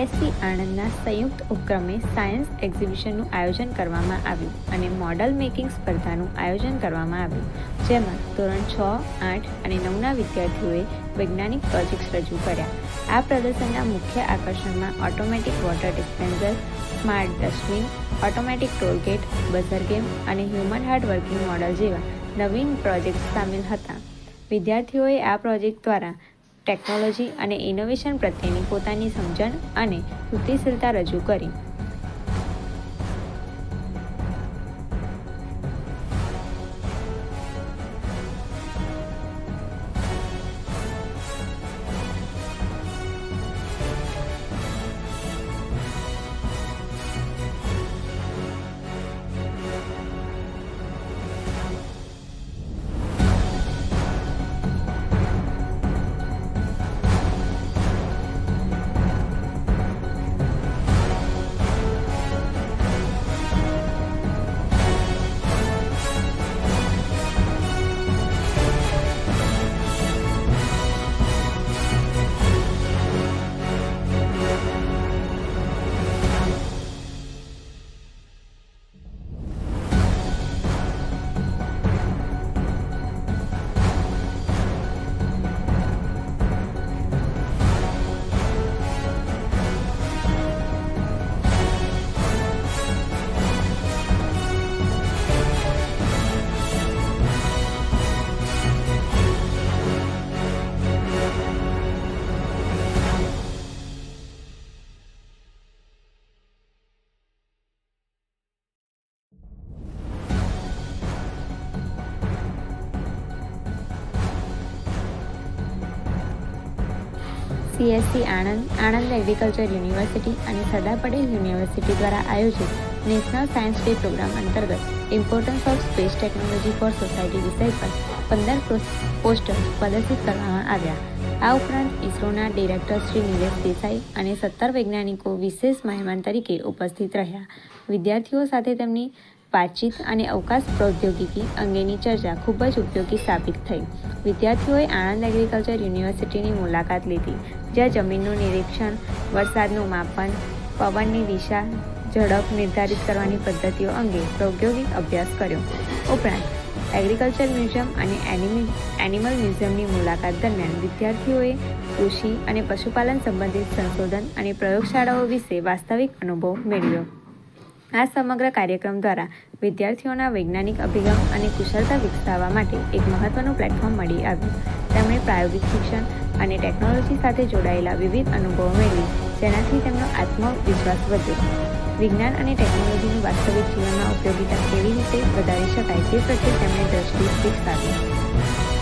CSC આણંદના સંયુક્ત ઉપક્રમે science એક્ઝિબિશનનું આયોજન કરવામાં આવ્યું અને મોડલ મેકિંગ સ્પર્ધાનું આયોજન કરવામાં આવ્યું, જેમાં ધોરણ 6, 8 અને 9ના વિદ્યાર્થીઓએ વૈજ્ઞાનિક પ્રોજેક્ટ્સ રજૂ કર્યા. આ પ્રદર્શનના મુખ્ય આકર્ષણમાં automatic water dispenser, smart dustbin, automatic toll gate, buzzer game અને હ્યુમન હાર્ટ વર્કિંગ મોડલ જેવા નવીન પ્રોજેક્ટ્સ સામેલ હતા. વિદ્યાર્થીઓએ આ પ્રોજેક્ટ દ્વારા ટેકનોલોજી અને ઇનોવેશન પ્રત્યેની પોતાની સમજણ અને કૃતિશીલતા રજૂ કરી. CSC આણંદ એગ્રીકલ્ચર યુનિવર્સિટી અને સરદાર પટેલ યુનિવર્સિટી દ્વારા આયોજિત નેશનલ સાયન્સ ડે પ્રોગ્રામ અંતર્ગત importance of space technology for society વિષય પર 15 પોસ્ટર્સ પ્રદર્શિત કરવામાં આવ્યા. આ ઉપરાંત ઇસરોના ડિરેક્ટર શ્રી નિલેશ દેસાઈ અને 17 વૈજ્ઞાનિકો વિશેષ મહેમાન તરીકે ઉપસ્થિત રહ્યા. વિદ્યાર્થીઓ સાથે તેમની વાતચીત અને અવકાશ પ્રૌદ્યોગિકી અંગેની ચર્ચા ખૂબ જ ઉપયોગી સાબિત થઈ. વિદ્યાર્થીઓએ આણંદ એગ્રીકલ્ચર યુનિવર્સિટીની મુલાકાત લીધી, જ્યાં જમીનનું નિરીક્ષણ, વરસાદનું માપન, પવનની દિશા, ઝડપ નિર્ધારિત કરવાની પદ્ધતિઓ અંગે પ્રાયોગિક અભ્યાસ કર્યો. ઉપરાંત એગ્રીકલ્ચર મ્યુઝિયમ અને એનિમલ મ્યુઝિયમની મુલાકાત દરમિયાન વિદ્યાર્થીઓએ કૃષિ અને પશુપાલન સંબંધિત સંશોધન અને પ્રયોગશાળાઓ વિશે વાસ્તવિક અનુભવ મેળવ્યો. આ સમગ્ર કાર્યક્રમ દ્વારા વિદ્યાર્થીઓના વૈજ્ઞાનિક અભિગમ અને કુશળતા વિકસાવવા માટે એક મહત્વનું પ્લેટફોર્મ મળી આવ્યું. તેમણે પ્રાયોગિક શિક્ષણ અને ટેકનોલોજી સાથે જોડાયેલા વિવિધ અનુભવો મેળવી, જેનાથી તેમનો આત્મવિશ્વાસ વધ્યો. વિજ્ઞાન અને ટેકનોલોજીનું વાસ્તવિક જીવનમાં ઉપયોગિતા કેવી રીતે વધારી શકાય તે પ્રત્યે તેમણે દ્રષ્ટિ વિકસાવી.